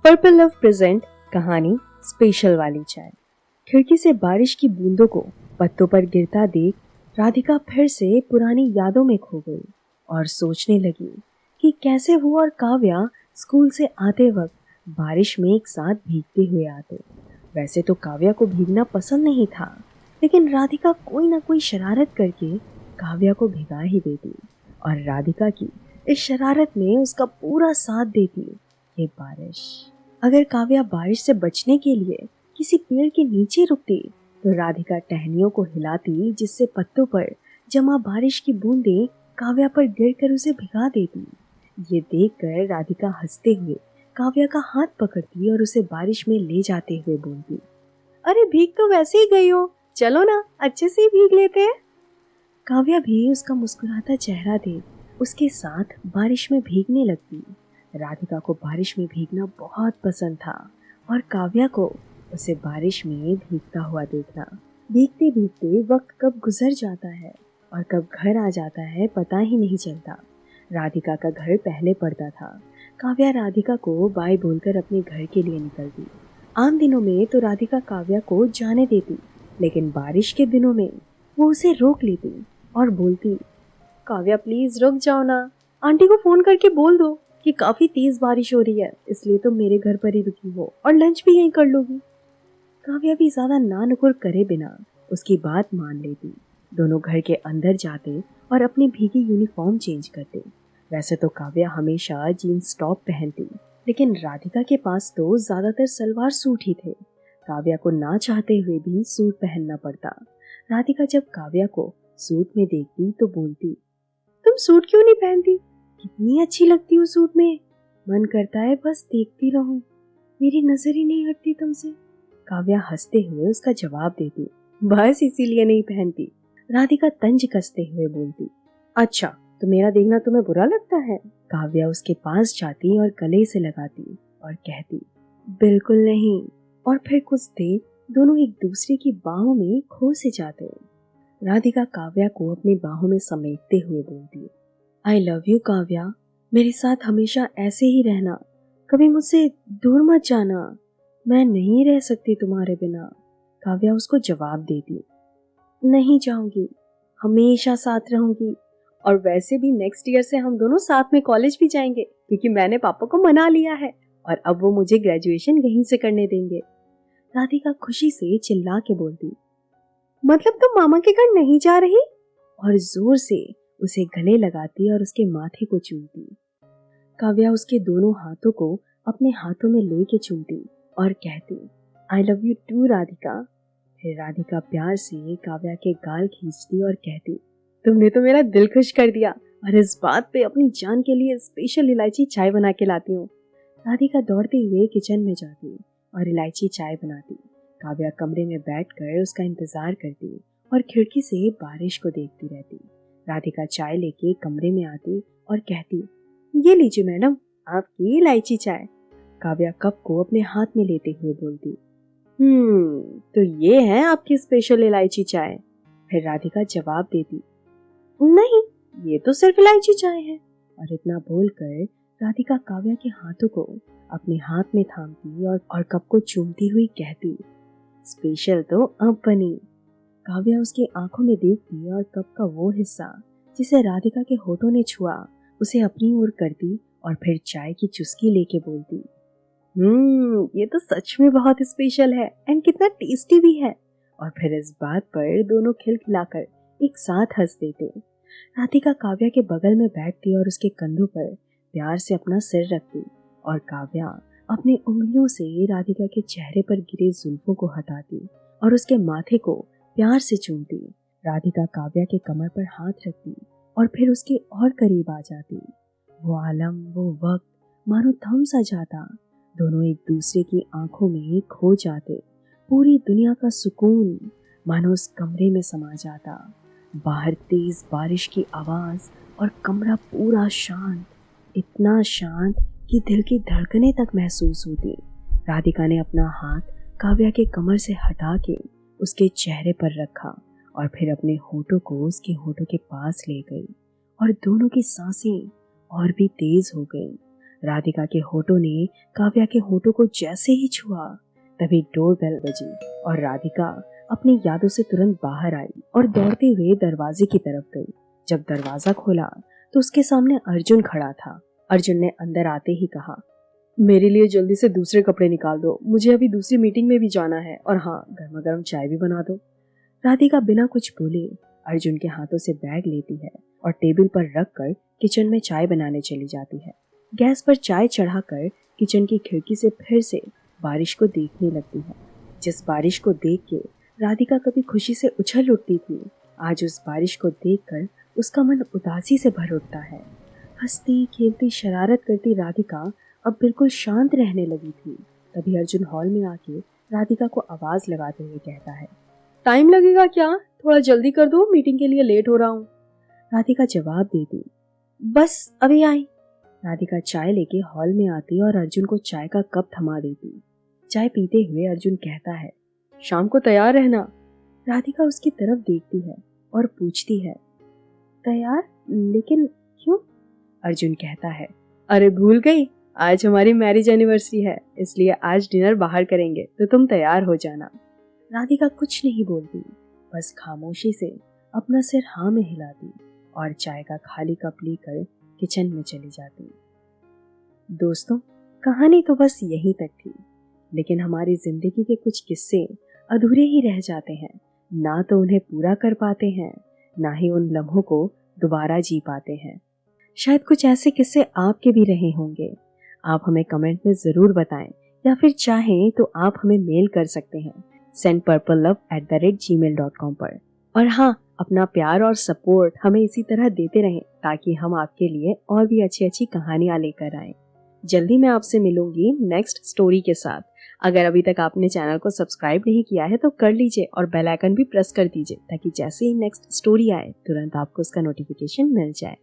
Purple love present कहानी special वाली चाय। खिड़की से बारिश की बूंदों को पत्तों पर गिरता देख राधिका फिर से पुरानी यादों में खो गई और सोचने लगी कि कैसे वो और काव्या स्कूल से आते वक्त बारिश में एक साथ भीगते हुए आते। वैसे तो काव्या को भीगना पसंद नहीं था, लेकिन राधिका कोई ना कोई शरारत करके काव्या को भिगा ही देती और राधिका की इस शरारत में उसका पूरा साथ देती ये बारिश। अगर काव्या बारिश से बचने के लिए किसी पेड़ के नीचे रुकती तो राधिका टहनियों को हिलाती, जिससे पत्तों पर जमा बारिश की बूंदें काव्या पर गिरकर उसे भिगा देती। ये देखकर राधिका हंसते हुए काव्या का हाथ पकड़ती और उसे बारिश में ले जाते हुए बोलती, अरे भीग तो वैसे ही गई हो, चलो ना अच्छे से ही भीग लेते हैं। काव्या भी उसका मुस्कुराता चेहरा देख उसके साथ बारिश में भीगने लगती। राधिका को बारिश में भीगना बहुत पसंद था और काव्या को उसे बारिश में भीगता हुआ देखना। भीगते भीगते वक्त कब गुजर जाता है और कब घर आ जाता है पता ही नहीं चलता। राधिका का घर पहले पड़ता था। काव्या राधिका को बाय बोलकर अपने घर के लिए निकलती। आम दिनों में तो राधिका काव्या को जाने देती, लेकिन बारिश के दिनों में वो उसे रोक लेती और बोलती, काव्या प्लीज रुक जाओ ना, आंटी को फोन करके बोल दो कि काफी तेज बारिश हो रही है, इसलिए तो मेरे घर पर ही रुकी हो और लंच भी यहीं कर लोगी। काव्या भी ज्यादा ना नुकुर करे बिना उसकी बात मान लेती। दोनों घर के अंदर जाते और अपनी भीगी यूनिफॉर्म चेंज करते। वैसे तो काव्या हमेशा जीन्स टॉप पहनती, लेकिन राधिका के पास तो ज्यादातर सलवार सूट ही थे। काव्या को ना चाहते हुए भी सूट पहनना पड़ता। राधिका जब काव्या को सूट में देखती तो बोलती, तुम सूट क्यों नहीं पहनती? कितनी अच्छी लगती हो सूट में, मन करता है बस देखती रहूं, मेरी नजर ही नहीं हटती तुमसे। काव्या हंसते हुए उसका जवाब देती, बस इसीलिए नहीं पहनती। राधिका तंज कसते हुए बोलती, अच्छा तो मेरा देखना तुम्हें बुरा लगता है? काव्या उसके पास जाती और गले से लगाती और कहती, बिल्कुल नहीं। और फिर कुछ देर दोनों एक दूसरे की बाहों में खो से जाते। राधिका काव्या को अपनी बाहों में समेटते हुए बोलती, आई लव यू काव्या, मेरे साथ हमेशा ऐसे ही रहना, कभी मुझसे दूर मत जाना, मैं नहीं रह सकती तुम्हारे बिना। काव्या उसको जवाब देती, नहीं जाऊंगी, हमेशा साथ रहूंगी, और वैसे भी नेक्स्ट ईयर से हम दोनों साथ में कॉलेज भी जाएंगे, क्योंकि मैंने पापा को मना लिया है और अब वो मुझे ग्रेजुएशन यहीं से करने देंगे। राधिका खुशी से चिल्ला के बोलती, मतलब तुम मामा के घर नहीं जा रही? और जोर से उसे गले लगाती और उसके माथे को चूमती। काव्या उसके दोनों हाथों को अपने हाथों में लेके चूमती और कहती, I love you too Radhika. फिर राधिका प्यार से काव्या के गाल खींचती और कहती, तुमने तो मेरा दिल खुश कर दिया, और इस बात पे अपनी जान के लिए स्पेशल इलायची चाय बना के लाती हूँ। राधिका दौड़ते हुए किचन में जाती और इलायची चाय बनाती। काव्या कमरे में बैठकर उसका इंतजार करती और खिड़की से बारिश को देखती रहती। राधिका चाय लेके कमरे में आती और कहती, ये लीजिए मैडम, आपकी इलायची चाय। काव्या कप को अपने हाथ में लेते हुए बोलती, तो ये है आपकी स्पेशल इलायची चाय। फिर राधिका जवाब देती, नहीं, ये तो सिर्फ इलायची चाय है। और इतना बोलकर राधिका काव्या के हाथों को अपने हाथ में थामती और कप को चूमती हुई कहती, स्पेशल तो अब बनी। काव्या उसकी आंखों में देखती और कप का वो हिस्सा जिसे राधिका के होठों ने छुआ उसे अपनी ओर करती और फिर चाय की चुस्की लेके बोलती, ये तो सच में बहुत स्पेशल है एंड कितना टेस्टी भी है। और फिर इस बात पर दोनों खिलखिलाकर एक साथ हंस देते। राधिका काव्या के बगल में बैठती और उसके कंधों पर प्यार से अपना सिर रखती और काव्या अपनी उंगलियों से राधिका के चेहरे पर गिरे जुल्फों को हटाती और उसके माथे को प्यार से चूमती। राधिका काव्या के कमर पर हाथ रखती और फिर उसके और करीब आ जाती। वो आलम, वो वक्त मानो थम सा जाता। दोनों एक दूसरे की आंखों में खो जाते। पूरी दुनिया का सुकून मानो उस कमरे में समा जाता। बाहर तेज बारिश की आवाज और कमरा पूरा शांत, इतना शांत कि दिल की धड़कनें तक महसूस होती। राधिका ने अपना हाथ काव्या के कमर से हटा के उसके चेहरे पर रखा और फिर अपने होठों को उसके होठों के पास ले गई और दोनों की सांसें और भी तेज हो गई। राधिका के होठों ने काव्या के होठों को जैसे ही छुआ, तभी डोरबेल बजी और राधिका अपनी यादों से तुरंत बाहर आई और दौड़ते हुए दरवाजे की तरफ गई। जब दरवाजा खोला तो उसके सामने अर्जुन खड़ा था। अर्जुन ने अंदर आते ही कहा, मेरे लिए जल्दी से दूसरे कपड़े निकाल दो, मुझे अभी दूसरी मीटिंग में भी जाना है, और हाँ, गर्मा गर्म चाय भी बना दो। राधिका बिना कुछ बोले अर्जुन के हाथों से बैग लेती है और टेबल पर रखकर किचन में चाय बनाने चली जाती है। गैस पर चाय चढ़ाकर किचन की खिड़की से फिर से बारिश को देखने लगती है। जिस बारिश को देख के राधिका कभी खुशी से उछल उठती थी, आज उस बारिश को देखकर उसका मन उदासी से भर उठता है। हंसती खेलती शरारत करती राधिका अब बिल्कुल शांत रहने लगी थी। तभी अर्जुन हॉल में आके राधिका को आवाज लगाते हुए कहता है, टाइम लगेगा क्या? थोड़ा जल्दी कर दो, मीटिंग के लिए लेट हो रहा हूँ। राधिका जवाब देती, बस अभी आई। राधिका चाय लेके हॉल में आती और अर्जुन को चाय का कप थमा देती। चाय पीते हुए अर्जुन कहता है, शाम को तैयार रहना। राधिका उसकी तरफ देखती है और पूछती है, तैयार? लेकिन क्यों? अर्जुन कहता है, अरे भूल गई, आज हमारी मैरिज एनिवर्सरी है, इसलिए आज डिनर बाहर करेंगे, तो तुम तैयार हो जाना। राधिका कुछ नहीं बोलती, बस खामोशी से अपना सिर हाँ में हिलाती और चाय का खाली कप लेकर किचन में चली जाती। दोस्तों, कहानी तो बस यहीं तक थी, लेकिन हमारी जिंदगी के कुछ किस्से अधूरे ही रह जाते हैं। ना तो उन्हें पूरा कर पाते हैं, ना ही उन लम्हों को दोबारा जी पाते हैं। शायद कुछ ऐसे किस्से आपके भी रहे होंगे। आप हमें कमेंट में जरूर बताएं, या फिर चाहें तो आप हमें मेल कर सकते हैं sendpurplelove@gmail.com पर। और हाँ, अपना प्यार और सपोर्ट हमें इसी तरह देते रहें, ताकि हम आपके लिए और भी अच्छी अच्छी कहानियां लेकर आएं। जल्दी मैं आपसे मिलूंगी नेक्स्ट स्टोरी के साथ। अगर अभी तक आपने चैनल को सब्सक्राइब नहीं किया है तो कर लीजिए और बेल आइकन भी प्रेस कर दीजिए, ताकि जैसे ही नेक्स्ट स्टोरी आए तुरंत आपको उसका नोटिफिकेशन मिल जाए।